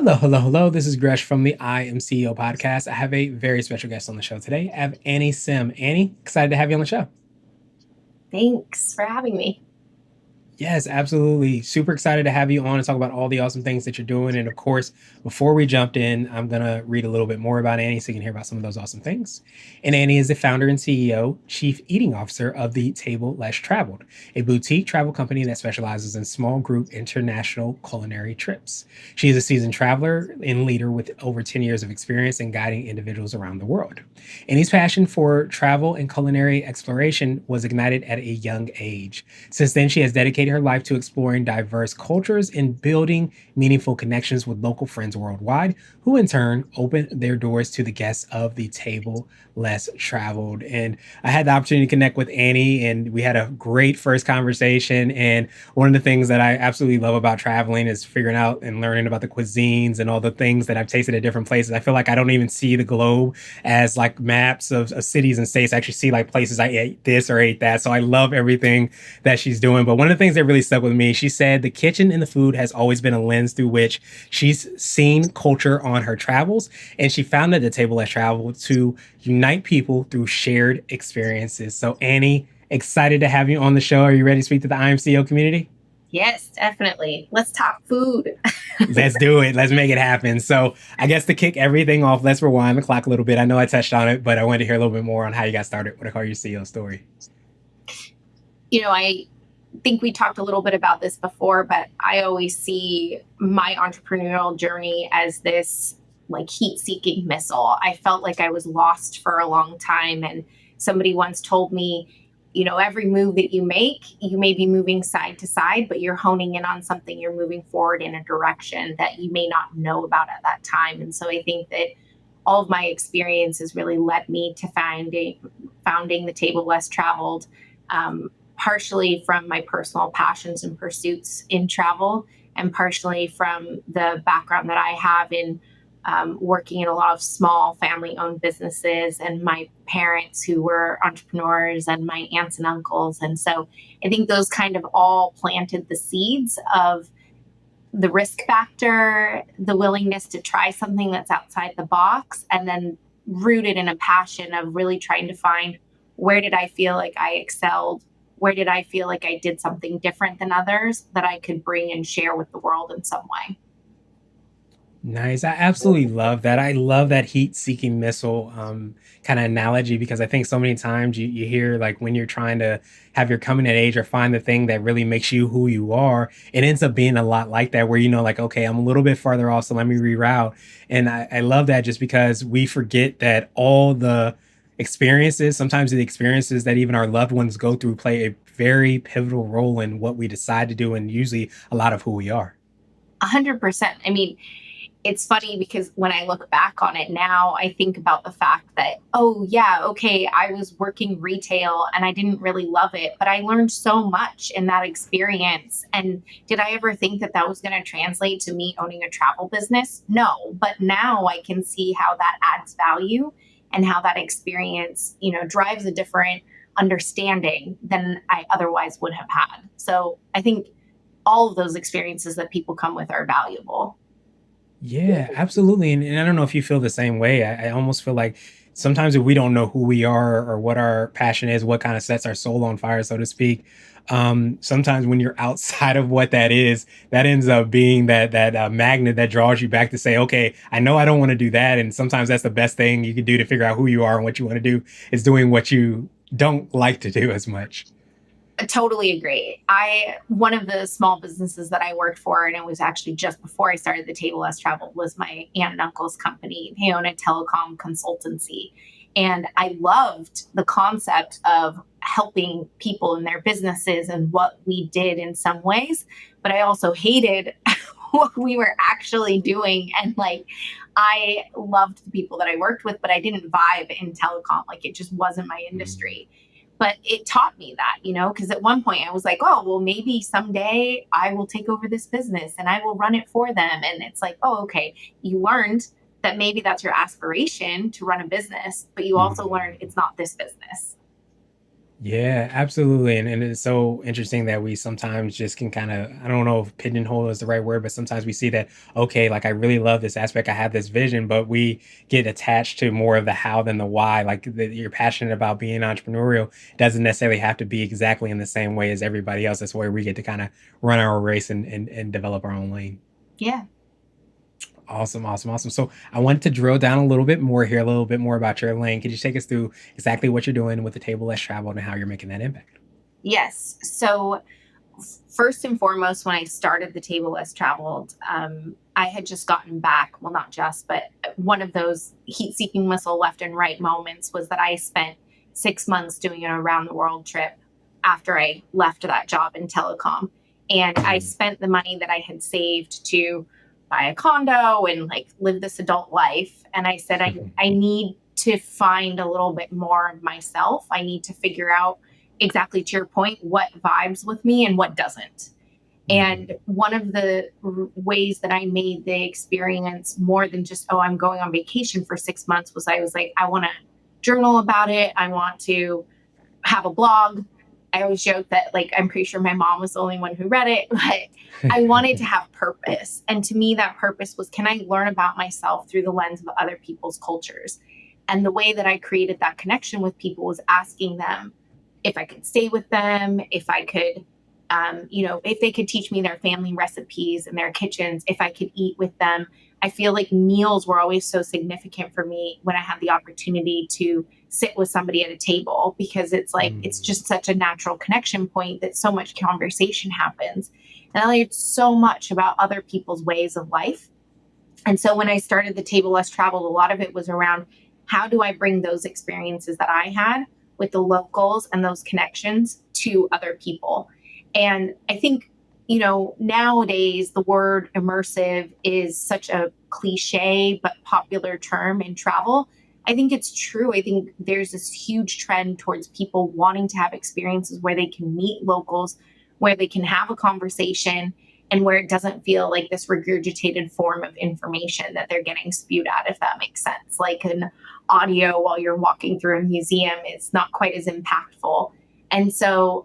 Hello, hello, hello. This is Gresh from the I Am CEO podcast. I have a very special guest on the show today. I have Annie Sim. Annie, excited to have you on the show. Thanks for having me. Yes, absolutely. Super excited to have you on and talk about all the awesome things that you're doing. And of course, before we jumped in, I'm going to read a little bit more about Annie so you can hear about some of those awesome things. And Annie is the founder and CEO, Chief Eating Officer of the Table Less Traveled, a boutique travel company that specializes in small group international culinary trips. She is a seasoned traveler and leader with over 10 years of experience in guiding individuals around the world. Annie's passion for travel and culinary exploration was ignited at a young age. Since then, she has dedicated her life to exploring diverse cultures and building meaningful connections with local friends worldwide, who in turn open their doors to the guests of the table less traveled. And I had the opportunity to connect with Annie, and we had a great first conversation. And one of the things that I absolutely love about traveling is figuring out and learning about the cuisines and all the things that I've tasted at different places. I feel like I don't even see the globe as like maps of cities and states. I actually see like places I ate this or ate that. So I love everything that she's doing. But one of the things that really stuck with me, she said the kitchen and the food has always been a lens through which she's seen culture on her travels. And she founded the Table Less Travel to unite people through shared experiences. So, Annie, excited to have you on the show. Are you ready to speak to the IMCO community? Yes, definitely. Let's talk food. Let's do it. Let's make it happen. So, I guess to kick everything off, let's rewind the clock a little bit. I know I touched on it, but I wanted to hear a little bit more on how you got started. What I call your CEO story. I think we talked a little bit about this before, but I always see my entrepreneurial journey as this like heat seeking missile. I felt like I was lost for a long time. And somebody once told me, every move that you make, you may be moving side to side, but you're honing in on something, you're moving forward in a direction that you may not know about at that time. And so I think that all of my experiences really led me to founding the Table Less Traveled, partially from my personal passions and pursuits in travel, and partially from the background that I have in working in a lot of small family owned businesses and my parents who were entrepreneurs and my aunts and uncles. And so I think those kind of all planted the seeds of the risk factor, the willingness to try something that's outside the box, and then rooted in a passion of really trying to find where did I feel like I excelled? Where did I feel like I did something different than others that I could bring and share with the world in some way? Nice. I absolutely love that. I love that heat seeking missile kind of analogy because I think so many times you hear like when you're trying to have your coming of age or find the thing that really makes you who you are, it ends up being a lot like that where like, okay, I'm a little bit farther off, so let me reroute. And I love that just because we forget that all the experiences, sometimes the experiences that even our loved ones go through play a very pivotal role in what we decide to do and usually a lot of who we are. 100%. I mean, it's funny because when I look back on it now, I think about the fact that, oh, yeah, okay, I was working retail and I didn't really love it, but I learned so much in that experience. And did I ever think that that was going to translate to me owning a travel business? No, but now I can see how that adds value and how that experience, drives a different understanding than I otherwise would have had. So I think all of those experiences that people come with are valuable. Yeah, absolutely. And I don't know if you feel the same way. I almost feel like sometimes if we don't know who we are or what our passion is, what kind of sets our soul on fire, so to speak, sometimes when you're outside of what that is, that ends up being that magnet that draws you back to say, okay, I know I don't want to do that. And sometimes that's the best thing you can do to figure out who you are and what you want to do is doing what you don't like to do as much. I totally agree. One of the small businesses that I worked for, and it was actually just before I started the Table Less Travel, was my aunt and uncle's company. They own a telecom consultancy. And I loved the concept of helping people in their businesses and what we did in some ways. But I also hated what we were actually doing. And like, I loved the people that I worked with, but I didn't vibe in telecom. Like, it just wasn't my industry, but it taught me that, because at one point I was like, oh, well, maybe someday I will take over this business and I will run it for them. And it's like, oh, okay, you learned that maybe that's your aspiration to run a business, but you also Mhm. learned it's not this business. Yeah, absolutely. And it's so interesting that we sometimes just can kind of, I don't know if pigeonhole is the right word, but sometimes we see that, okay, like I really love this aspect, I have this vision, but we get attached to more of the how than the why. Like you're passionate about being entrepreneurial, doesn't necessarily have to be exactly in the same way as everybody else. That's where we get to kind of run our race and develop our own lane. Yeah. Awesome, awesome, awesome. So I wanted to drill down a little bit more here, a little bit more about your lane. Could you take us through exactly what you're doing with the table less traveled and how you're making that impact? Yes. So first and foremost, when I started the table less traveled, I had just gotten back. Well, not just, but one of those heat seeking missile left and right moments was that I spent 6 months doing an around the world trip after I left that job in telecom. And I Mm. spent the money that I had saved to buy a condo and like live this adult life. And I said, I need to find a little bit more of myself. I need to figure out exactly to your point what vibes with me and what doesn't. Mhm. And one of the ways that I made the experience more than just, oh, I'm going on vacation for 6 months was I was like, I want to journal about it. I want to have a blog. I always joke that like I'm pretty sure my mom was the only one who read it, but I wanted to have purpose. And to me, that purpose was, can I learn about myself through the lens of other people's cultures? And the way that I created that connection with people was asking them if I could stay with them, if I could, if they could teach me their family recipes and their kitchens, if I could eat with them. I feel like meals were always so significant for me when I had the opportunity to sit with somebody at a table because it's like it's Mm. just such a natural connection point that so much conversation happens. And I learned so much about other people's ways of life. And so when I started the table less traveled, a lot of it was around how do I bring those experiences that I had with the locals and those connections to other people. And I think, nowadays the word immersive is such a cliche but popular term in travel. I think it's true. I think there's this huge trend towards people wanting to have experiences where they can meet locals, where they can have a conversation, and where it doesn't feel like this regurgitated form of information that they're getting spewed out, if that makes sense. Like an audio while you're walking through a museum is not quite as impactful. And so,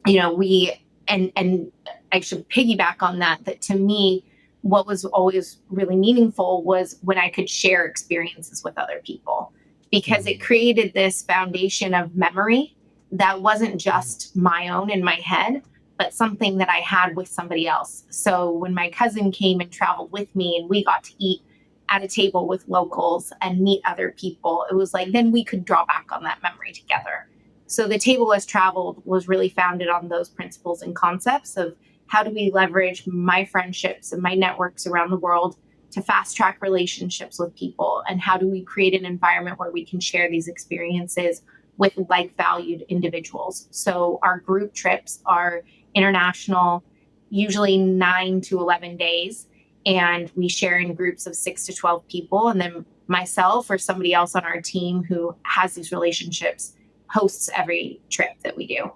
we and I should piggyback on that. That to me, what was always really meaningful was when I could share experiences with other people, because it Mm. created this foundation of memory that wasn't just my own in my head, but something that I had with somebody else. So when my cousin came and traveled with me and we got to eat at a table with locals and meet other people, it was like then we could draw back on that memory together. So the table as traveled was really founded on those principles and concepts of how do we leverage my friendships and my networks around the world to fast track relationships with people, and how do we create an environment where we can share these experiences with like valued individuals. So our group trips are international, usually 9 to 11 days, and we share in groups of 6 to 12 people, and then myself or somebody else on our team who has these relationships hosts every trip that we do.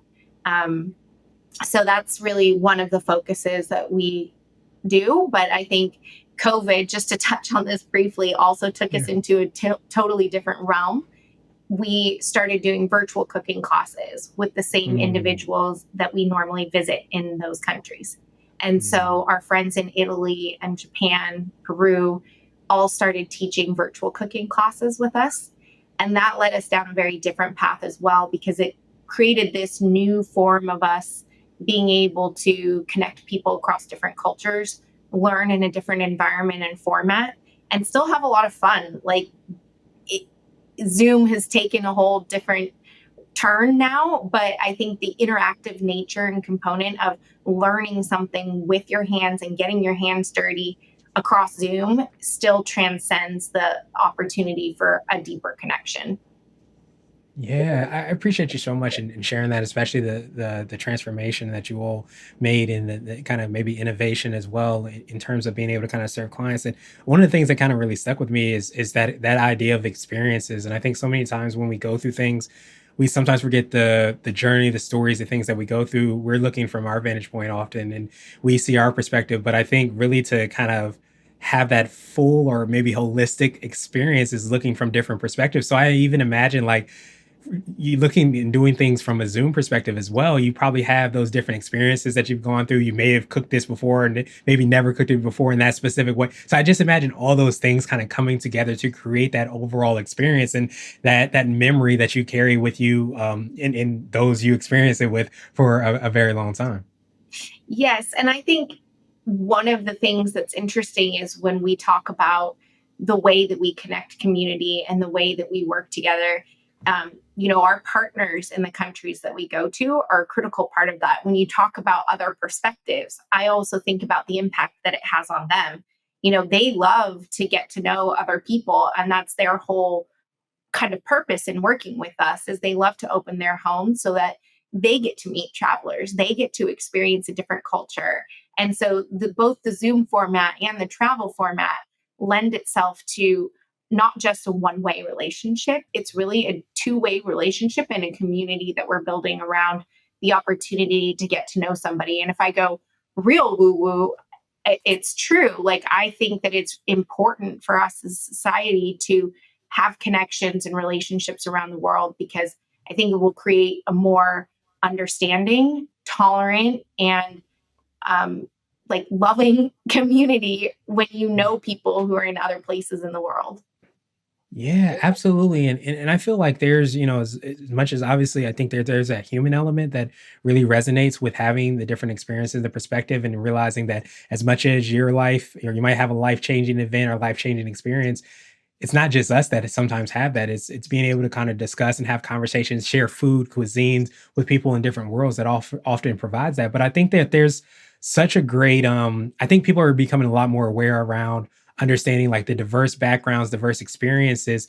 Um, so that's really one of the focuses that we do. But I think COVID, just to touch on this briefly, also took us Yeah. into a totally different realm. We started doing virtual cooking classes with the same Mm. individuals that we normally visit in those countries. And Mm. so our friends in Italy and Japan, Peru, all started teaching virtual cooking classes with us. And that led us down a very different path as well, because it created this new form of us being able to connect people across different cultures, learn in a different environment and format, and still have a lot of fun. Like it, Zoom has taken a whole different turn now, but I think the interactive nature and component of learning something with your hands and getting your hands dirty across Zoom still transcends the opportunity for a deeper connection. Yeah, I appreciate you so much in sharing that, especially the transformation that you all made and the kind of maybe innovation as well in terms of being able to kind of serve clients. And one of the things that kind of really stuck with me is that idea of experiences. And I think so many times when we go through things, we sometimes forget the journey, the stories, the things that we go through. We're looking from our vantage point often, and we see our perspective. But I think really to kind of have that full or maybe holistic experience is looking from different perspectives. So I even imagine like you looking and doing things from a Zoom perspective as well, you probably have those different experiences that you've gone through. You may have cooked this before and maybe never cooked it before in that specific way. So I just imagine all those things kind of coming together to create that overall experience and that memory that you carry with you in those you experience it with for a very long time. Yes. And I think one of the things that's interesting is when we talk about the way that we connect community and the way that we work together. Our partners in the countries that we go to are a critical part of that. When you talk about other perspectives, I also think about the impact that it has on them. They love to get to know other people, and that's their whole kind of purpose in working with us is they love to open their homes so that they get to meet travelers, they get to experience a different culture. And so both the Zoom format and the travel format lend itself to not just a one-way relationship, it's really a two-way relationship and a community that we're building around the opportunity to get to know somebody. And if I go real woo woo, it's true. Like, I think that it's important for us as a society to have connections and relationships around the world, because I think it will create a more understanding, tolerant, and um, like loving community when you know people who are in other places in the world. Yeah, absolutely. And I feel like there's, as much as obviously I think there's that human element that really resonates with having the different experiences, the perspective, and realizing that as much as your life, or you might have a life-changing event or life-changing experience, it's not just us that sometimes have that. It's being able to kind of discuss and have conversations, share food, cuisines with people in different worlds that often provides that. But I think that there's such a great I think people are becoming a lot more aware around understanding like the diverse backgrounds, diverse experiences,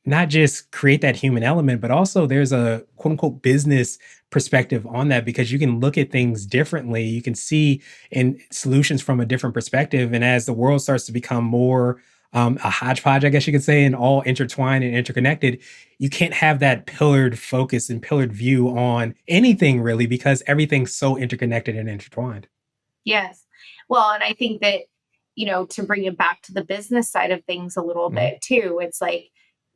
not just create that human element, but also there's a quote unquote business perspective on that because you can look at things differently. You can see in solutions from a different perspective. And as the world starts to become more a hodgepodge, I guess you could say, and all intertwined and interconnected, you can't have that pillared focus and pillared view on anything really because everything's so interconnected and intertwined. Yes. Well, and I think that, to bring it back to the business side of things a little Mhm. bit too, it's like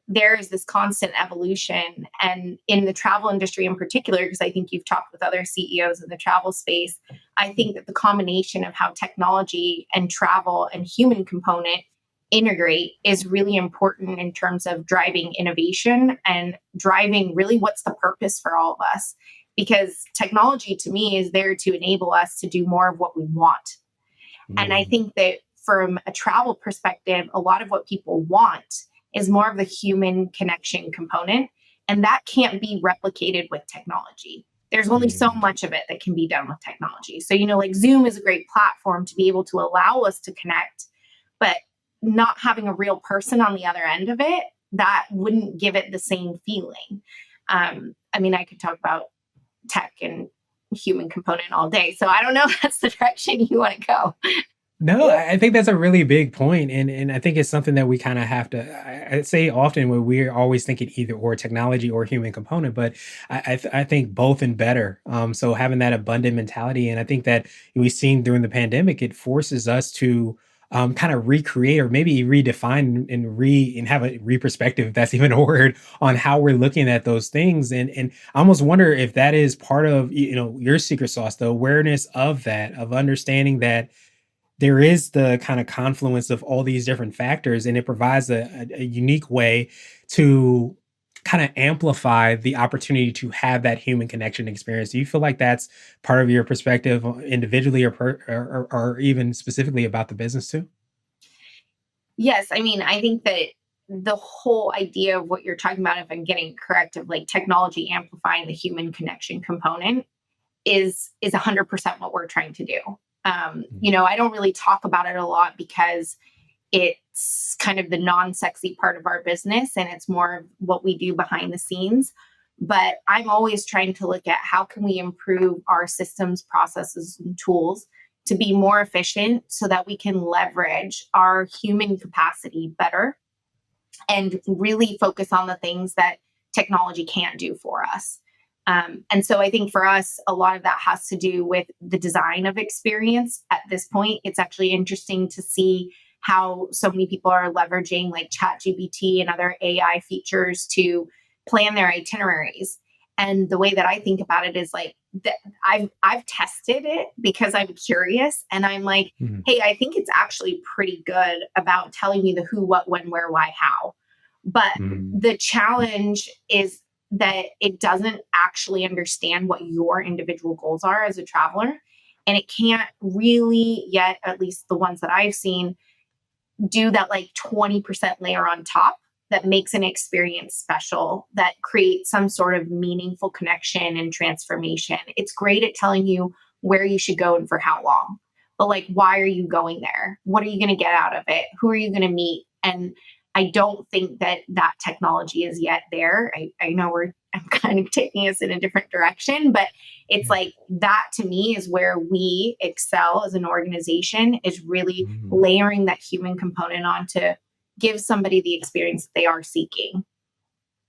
there is this constant evolution. And in the travel industry in particular, because I think you've talked with other CEOs in the travel space, I think that the combination of how technology and travel and human component integrate is really important in terms of driving innovation and driving really what's the purpose for all of us. Because technology to me is there to enable us to do more of what we want. And I Mhm. think that from a travel perspective, a lot of what people want is more of the human connection component. And that can't be replicated with technology. There's only so Mhm. much of it that can be done with technology. So, like Zoom is a great platform to be able to allow us to connect, but not having a real person on the other end of it, that wouldn't give it the same feeling. I mean, I could talk about tech and human component all day. So I don't know if that's the direction you want to go. No, I think that's a really big point, and I think it's something that we kind of have to. I'd say often when we're always thinking either or technology or human component, but I think both and better. So having that abundant mentality, and I think that we've seen during the pandemic, it forces us to kind of recreate or maybe redefine and have a re-perspective, if that's even a word, on how we're looking at those things. And I almost wonder if that is part of your secret sauce, the awareness of that, of understanding that there is the kind of confluence of all these different factors and it provides a unique way to kind of amplify the opportunity to have that human connection experience. Do you feel like that's part of your perspective individually or even specifically about the business too? Yes, I mean, I think that the whole idea of what you're talking about, if I'm getting it correct, of like technology amplifying the human connection component is 100% what we're trying to do. I don't really talk about it a lot because it's kind of the non-sexy part of our business and it's more of what we do behind the scenes. But I'm always trying to look at how can we improve our systems, processes, and tools to be more efficient so that we can leverage our human capacity better and really focus on the things that technology can't do for us. And so I think for us, a lot of that has to do with the design of experience at this point. It's actually interesting to see how so many people are leveraging like ChatGPT and other AI features to plan their itineraries. And the way that I think about it is like that I've tested it because I'm curious, and I'm like, Mhm. hey, I think it's actually pretty good about telling me the who, what, when, where, why, how. But Mhm. the challenge is that it doesn't actually understand what your individual goals are as a traveler. And it can't really yet, at least the ones that I've seen, do that like 20% layer on top that makes an experience special, that creates some sort of meaningful connection and transformation. It's great at telling you where you should go and for how long. But like, why are you going there? What are you going to get out of it? Who are you going to meet? And I don't think that that technology is yet there. I know I'm kind of taking us in a different direction, but it's Yeah. like that to me is where we excel as an organization, is really Mhm. layering that human component on to give somebody the experience that they are seeking.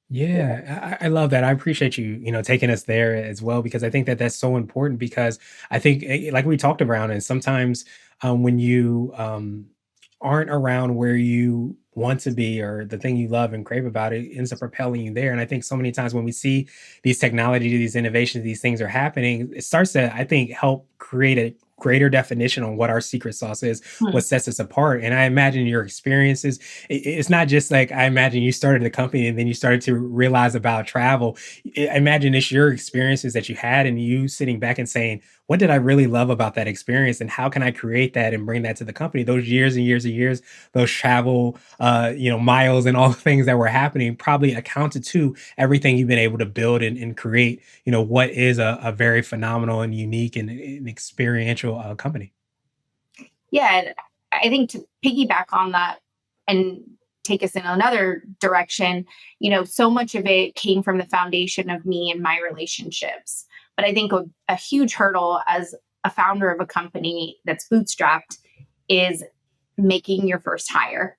Yeah, I love that. I appreciate you, taking us there as well because I think that that's so important because I think, like we talked about, and sometimes when you aren't around where you want to be or the thing you love and crave about it ends up propelling you there. And I think so many times when we see these technology, these innovations, these things are happening, it starts to, I think, help create a greater definition on what our secret sauce is, Hmm. what sets us apart. And I imagine your experiences it's not just like I imagine you started the company and then you started to realize about travel. I imagine it's your experiences that you had and you sitting back and saying, what did I really love about that experience and how can I create that and bring that to the company? Those years and years and years, those travel, miles and all the things that were happening probably accounted to everything you've been able to build and create, what is a very phenomenal and unique and experiential company. Yeah, and I think to piggyback on that and take us in another direction, so much of it came from the foundation of me and my relationships. But I think a huge hurdle as a founder of a company that's bootstrapped is making your first hire.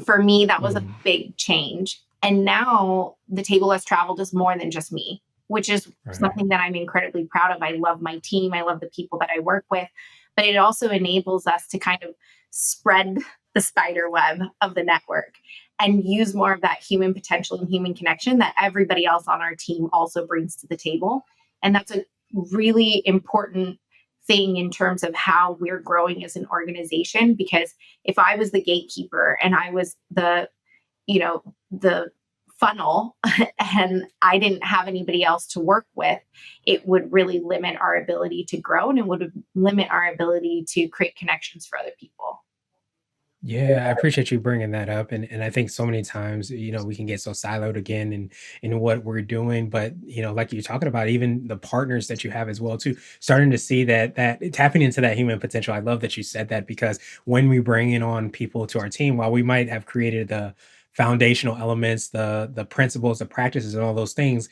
For me, that was a Mhm. big change. And now the table has traveled is more than just me, which is Right. something that I'm incredibly proud of. I love my team, I love the people that I work with, but it also enables us to kind of spread the spider web of the network and use more of that human potential and human connection that everybody else on our team also brings to the table. And that's a really important thing in terms of how we're growing as an organization, because if I was the gatekeeper and I was the funnel and I didn't have anybody else to work with, it would really limit our ability to grow, and it would limit our ability to create connections for other people. Yeah, I appreciate you bringing that up, and I think so many times, we can get so siloed again in what we're doing, but like you're talking about, even the partners that you have as well too, starting to see that tapping into that human potential. I love that you said that because when we bring in on people to our team, while we might have created the foundational elements, the principles, the practices, and all those things,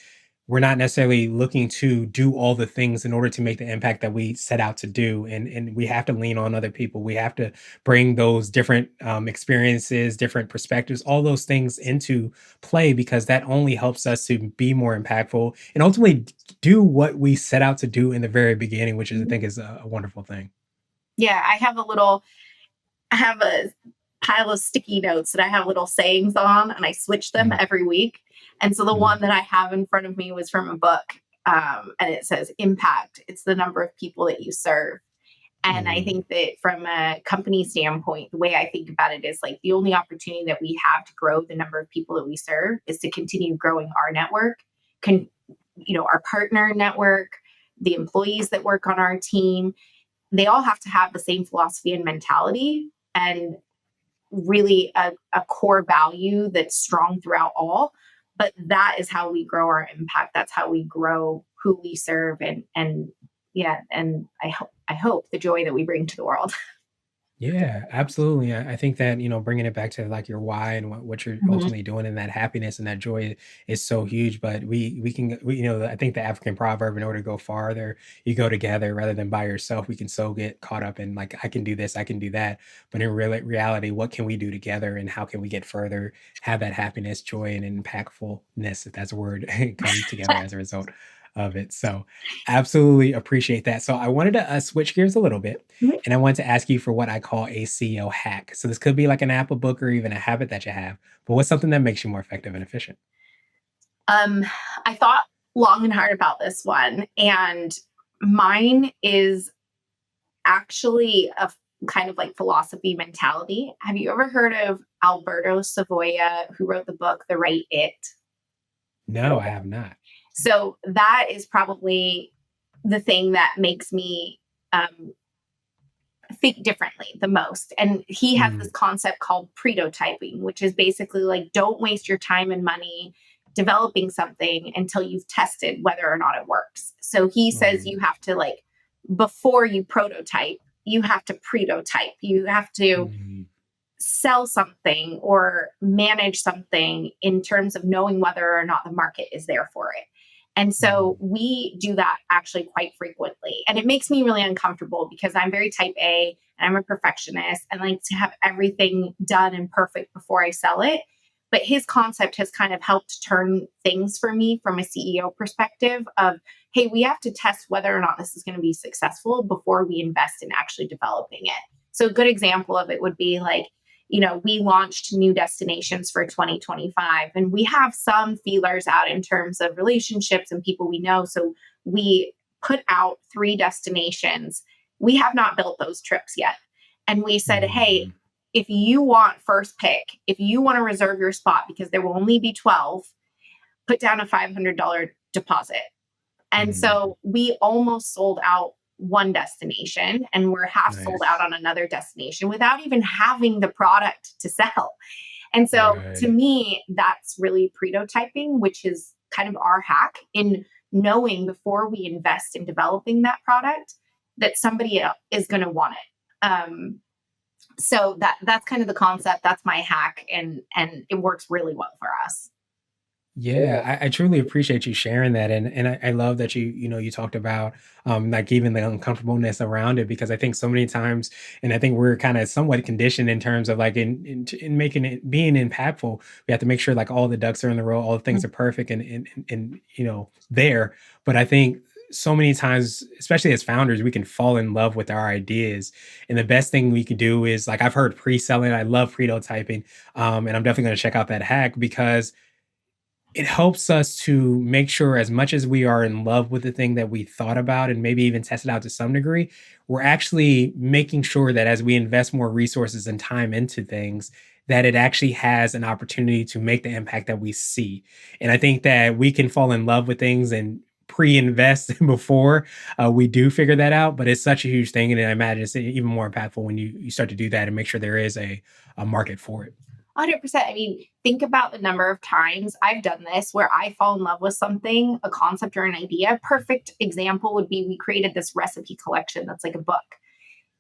we're not necessarily looking to do all the things in order to make the impact that we set out to do, and we have to lean on other people. We have to bring those different experiences, different perspectives, all those things into play because that only helps us to be more impactful and ultimately do what we set out to do in the very beginning, which is I think is a wonderful thing. Yeah, I have a pile of sticky notes that I have little sayings on, and I switch them Mhm, every week. And so the mhm, one that I have in front of me was from a book, and it says impact. It's the number of people that you serve. And I mhm. think that from a company standpoint, the way I think about it is like the only opportunity that we have to grow the number of people that we serve is to continue growing our network, con- our partner network, the employees that work on our team. They all have to have the same philosophy and mentality, and really a core value that's strong throughout all. But that is how we grow our impact. That's how we grow who we serve, and yeah, and I hope the joy that we bring to the world. Yeah, absolutely. I think that, bringing it back to like your why and what you're Mhm. ultimately doing and that happiness and that joy is so huge. But I think the African proverb, in order to go farther, you go together rather than by yourself. We can so get caught up in like, I can do this, I can do that. But in reality, what can we do together and how can we get further, have that happiness, joy, and impactfulness, if that's a word, come together as a result of it. So absolutely appreciate that. So I wanted to switch gears a little bit and I wanted to ask you for what I call a CEO hack. So this could be like an app, a book, or even a habit that you have. But what's something that makes you more effective and efficient? Um, I thought long and hard about this one, and mine is actually a kind of like philosophy mentality. Have you ever heard of Alberto Savoia, who wrote the book The Right It? No, I have not. So that is probably the thing that makes me um, think differently the most. And he has this Mm, concept called prototyping, which is basically like don't waste your time and money developing something until you've tested whether or not it works. So he says you mm, have to like before you prototype, you have to prototype. You have to mm, sell something or manage something in terms of knowing whether or not the market is there for it. And so mm, we do that actually quite frequently. And it makes me really uncomfortable because I'm very type A and I'm a perfectionist and like to have everything done and perfect before I sell it. But his concept has kind of helped turn things for me from a CEO perspective of, hey, we have to test whether or not this is going to be successful before we invest in actually developing it. So a good example of it would be like, we launched new destinations for 2025 and we have some feelers out in terms of relationships and people we know. So we put out 3 destinations. We have not built those trips yet. And we said, hey, mm, if you want first pick, if you want to reserve your spot, because there will only be 12, put down a $500 deposit. And mm. so we almost sold out one destination and we're half sold out Nice. on another destination without even having the product to sell. And so to Right. me, that's really prototyping, which is kind of our hack in knowing before we invest in developing that product that somebody else is going to want it. So that's kind of the concept. That's my hack, and it works really well for us. Yeah, I truly appreciate you sharing that, and I love that you talked about like even the uncomfortableness around it because I think so many times, and I think we're kind of somewhat conditioned in terms of like in making it being impactful, we have to make sure like all the ducks are in the row, all the things are perfect, and there. But I think so many times, especially as founders, we can fall in love with our ideas, and the best thing we could do is like I've heard pre-selling, I love prototyping, and I'm definitely going to check out that hack because it helps us to make sure as much as we are in love with the thing that we thought about and maybe even test it out to some degree, we're actually making sure that as we invest more resources and time into things, that it actually has an opportunity to make the impact that we see. And I think that we can fall in love with things and pre-invest before we do figure that out, but it's such a huge thing. And I imagine it's even more impactful when you start to do that and make sure there is a market for it. 100%. I mean, think about the number of times I've done this where I fall in love with something, a concept or an idea. Perfect example would be we created this recipe collection that's like a book.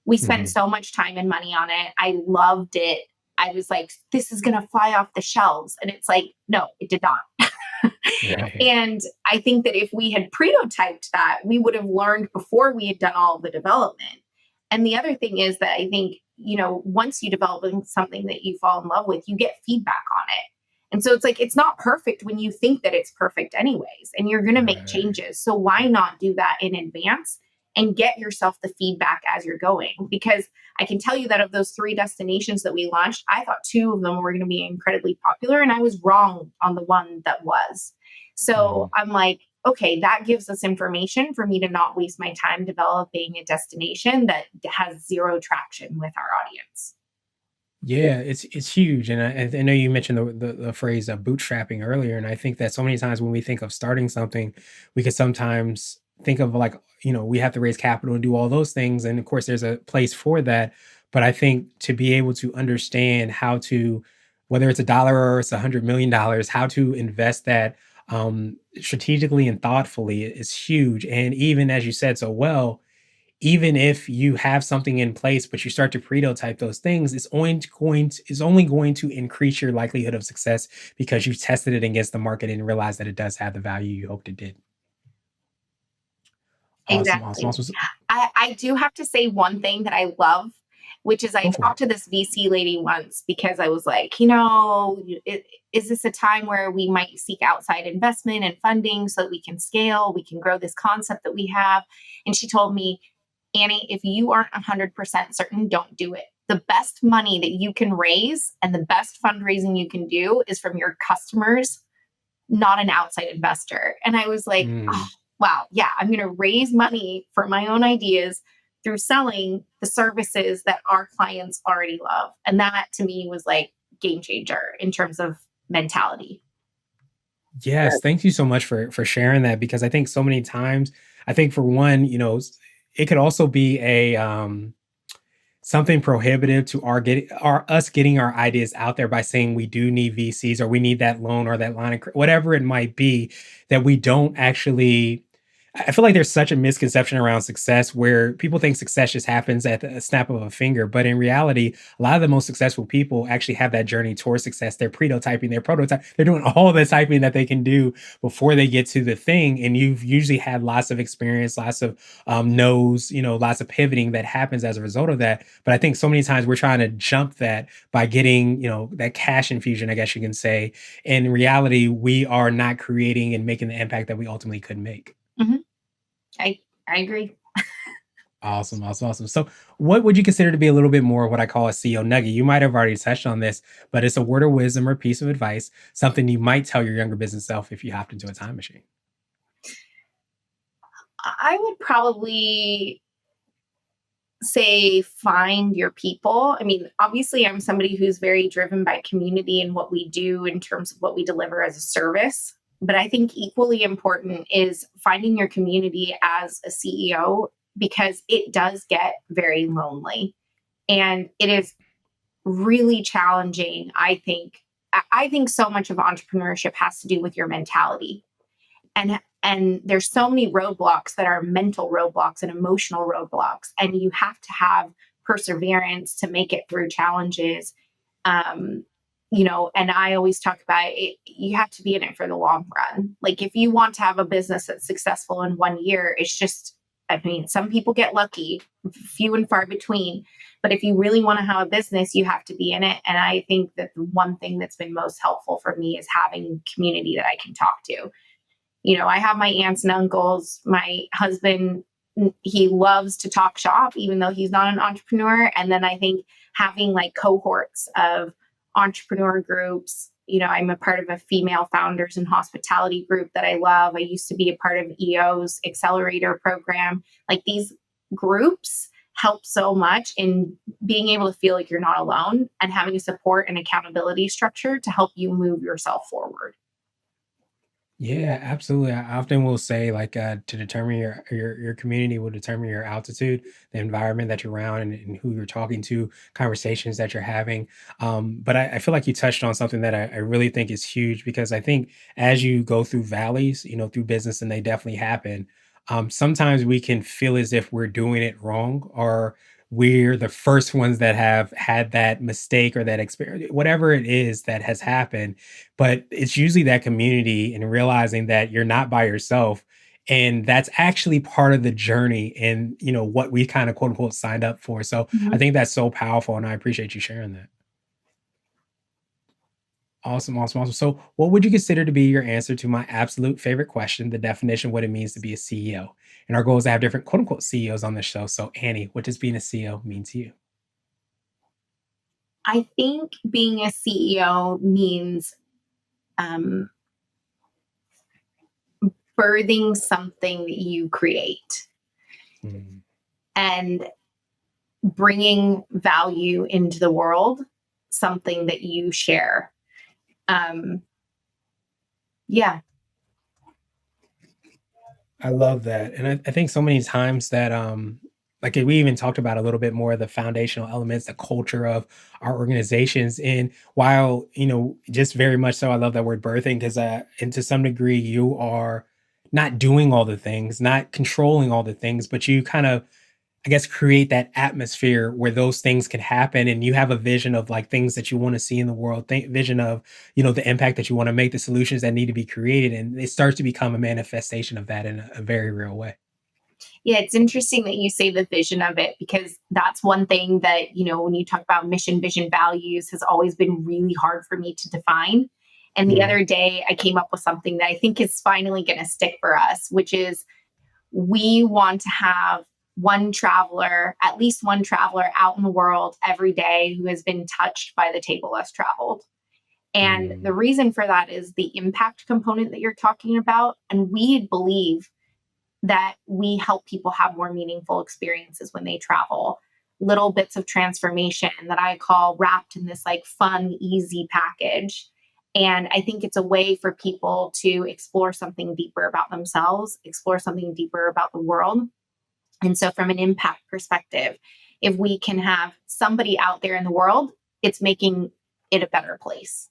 We spent Mhm. so much time and money on it. I loved it. I was like, this is going to fly off the shelves. And it's like, no, it did not. Right. And I think that if we had prototyped that, we would have learned before we had done all of the development. And the other thing is that I think, once you develop something that you fall in love with, you get feedback on it. And so it's like, it's not perfect when you think that it's perfect, anyways, and you're going to make Right. changes. So why not do that in advance and get yourself the feedback as you're going? Because I can tell you that of those 3 destinations that we launched, I thought 2 of them were going to be incredibly popular, and I was wrong on the one that was. So Mhm. I'm like, okay, that gives us information for me to not waste my time developing a destination that has zero traction with our audience. Yeah, it's huge, and I know you mentioned the phrase bootstrapping earlier, and I think that so many times when we think of starting something, we could sometimes think of like we have to raise capital and do all those things, and of course there's a place for that. But I think to be able to understand how to, whether it's a dollar or it's $100 million, how to invest that strategically and thoughtfully is huge. And even as you said so well, even if you have something in place, but you start to prototype those things, it's only going to increase your likelihood of success because you've tested it against the market and realized that it does have the value you hoped it did. Awesome, awesome, Exactly. awesome. I do have to say one thing that I love, which is I Go for it. talked to this VC lady once because I was like, is this a time where we might seek outside investment and funding so that we can scale, we can grow this concept that we have? And she told me, Annie, if you aren't 100% certain, don't do it. The best money that you can raise and the best fundraising you can do is from your customers not an outside investor. And I was like, oh, Mm. wow, yeah, I'm going to raise money for my own ideas through selling the services that our clients already love. And that to me was like game changer in terms of mentality. Yes, thank you so much for sharing that because I think so many times, I think for one, it could also be a something prohibitive to our us getting our ideas out there by saying we do need VCs or we need that loan or that line of whatever it might be that we don't actually. I feel like there's such a misconception around success where people think success just happens at the snap of a finger. But in reality, a lot of the most successful people actually have that journey towards success. They're prototyping, they're prototype, they're doing all the typing that they can do before they get to the thing. And you've usually had lots of experience, lots of no's, lots of pivoting that happens as a result of that. But I think so many times we're trying to jump that by getting, that cash infusion, I guess you can say. In reality, we are not creating and making the impact that we ultimately could make. Mm-hmm. I, I agree. Awesome, awesome, awesome. So, what would you consider to be a little bit more of what I call a CEO nugget? You might have already touched on this, but it's a word of wisdom or piece of advice, something you might tell your younger business self if you hopped into a time machine. I would probably say find your people. I mean, obviously, I'm somebody who's very driven by community and what we do in terms of what we deliver as a service. But I think equally important is finding your community as a CEO because it does get very lonely and it is really challenging. I think so much of entrepreneurship has to do with your mentality and there's so many roadblocks that are mental roadblocks and emotional roadblocks and you have to have perseverance to make it through challenges. um, and I always talk about it, you have to be in it for the long run. Like if you want to have a business that's successful in 1 year, it's just, I mean, some people get lucky, few and far between, but if you really want to have a business, you have to be in it. And I think that the one thing that's been most helpful for me is having community that I can talk to. I have my aunts and uncles. My husband, he loves to talk shop, even though he's not an entrepreneur. And then I think having like cohorts of entrepreneur groups, I'm a part of a female founders and hospitality group that I love. I used to be a part of EO's accelerator program. Like these groups help so much in being able to feel like you're not alone and having a support and accountability structure to help you move yourself forward. Yeah, absolutely. I often will say, like, to determine your community will determine your altitude, the environment that you're around, and who you're talking to, conversations that you're having. But I feel like you touched on something that I really think is huge because I think as you go through valleys, through business, and they definitely happen. Sometimes we can feel as if we're doing it wrong, or we're the first ones that have had that mistake or that experience, whatever it is that has happened, but it's usually that community and realizing that you're not by yourself. And that's actually part of the journey and what we kind of quote unquote signed up for. So I Mhm. think that's so powerful and I appreciate you sharing that. Awesome, awesome, awesome. So what would you consider to be your answer to my absolute favorite question, the definition of what it means to be a CEO? And our goal is to have different quote unquote CEOs on the show. So Annie, what does being a CEO mean to you? I think being a CEO means um, birthing something that you create Mm. and bringing value into the world, something that you share. Um, yeah. I love that, and I think so many times that, like we even talked about a little bit more of the foundational elements, the culture of our organizations, and while, just very much so, I love that word birthing because, and to some degree, you are not doing all the things, not controlling all the things, but you kind of I guess, create that atmosphere where those things can happen and you have a vision of like things that you want to see in the world, vision of, the impact that you want to make, the solutions that need to be created. And it starts to become a manifestation of that in a very real way. Yeah, it's interesting that you say the vision of it because that's one thing that, when you talk about mission, vision, values has always been really hard for me to define. And the Mm. other day I came up with something that I think is finally going to stick for us, which is we want to have one traveler, at least one traveler out in the world every day who has been touched by the table less traveled. And the Mm. reason for that is the impact component that you're talking about. And we believe that we help people have more meaningful experiences when they travel. Little bits of transformation that I call wrapped in this like fun, easy package. And I think it's a way for people to explore something deeper about themselves, explore something deeper about the world. And so, from an impact perspective, if we can have somebody out there in the world, it's making it a better place.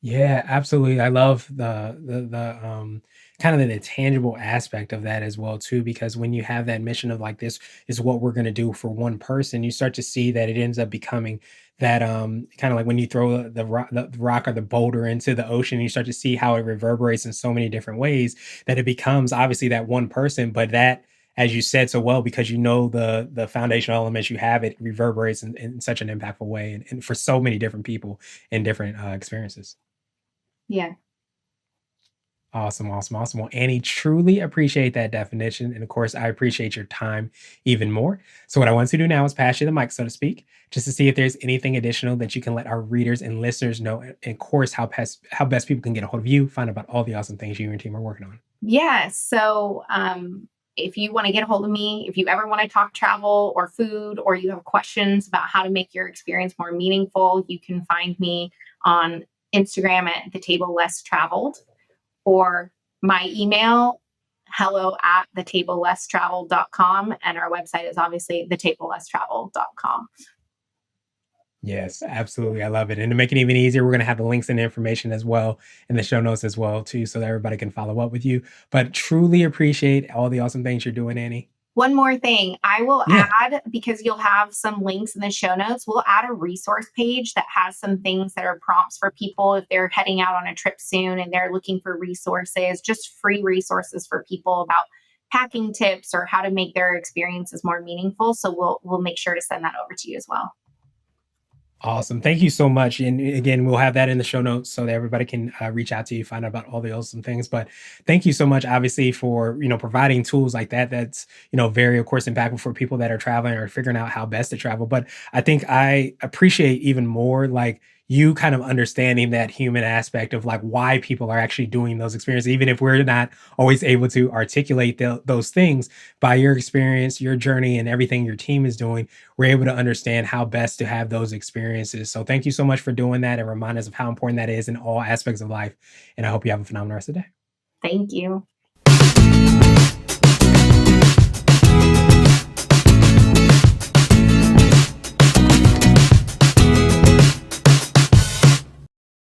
Yeah, absolutely. I love the kind of the tangible aspect of that as well too, because when you have that mission of like this is what we're gonna do for one person, you start to see that it ends up becoming that kind of like when you throw the rock or the boulder into the ocean, you start to see how it reverberates in so many different ways that it becomes obviously that one person, but that as you said so well, because you know the foundational elements you have, it reverberates in such an impactful way and for so many different people in different experiences. Yeah. Awesome, awesome, awesome. Well, Annie, truly appreciate that definition. And of course, I appreciate your time even more. So, what I want to do now is pass you the mic, so to speak, just to see if there's anything additional that you can let our readers and listeners know, and of course, how best people can get a hold of you, find out about all the awesome things you and your team are working on. Yeah. So, if you want to get a hold of me, if you ever want to talk travel or food, or you have questions about how to make your experience more meaningful, you can find me on Instagram at the table less traveled, or my email, hello at thetablelesstravel.com. And our website is obviously thetablelesstravel.com. Yes, absolutely. I love it. And to make it even easier, we're going to have the links and information as well in the show notes as well, too, so that everybody can follow up with you. But truly appreciate all the awesome things you're doing, Annie. One more thing I will Yeah. add, because you'll have some links in the show notes, we'll add a resource page that has some things that are prompts for people if they're heading out on a trip soon and they're looking for resources, just free resources for people about packing tips or how to make their experiences more meaningful. So we'll make sure to send that over to you as well. Awesome. Thank you so much. And again, we'll have that in the show notes so that everybody can reach out to you, find out about all the awesome things. But thank you so much, obviously, for providing tools like that. That's very, of course, impactful for people that are traveling or figuring out how best to travel. But I think I appreciate even more like you kind of understanding that human aspect of like why people are actually doing those experiences, even if we're not always able to articulate those things by your experience, your journey, and everything your team is doing, we're able to understand how best to have those experiences. So thank you so much for doing that and remind us of how important that is in all aspects of life. And I hope you have a phenomenal rest of the day. Thank you.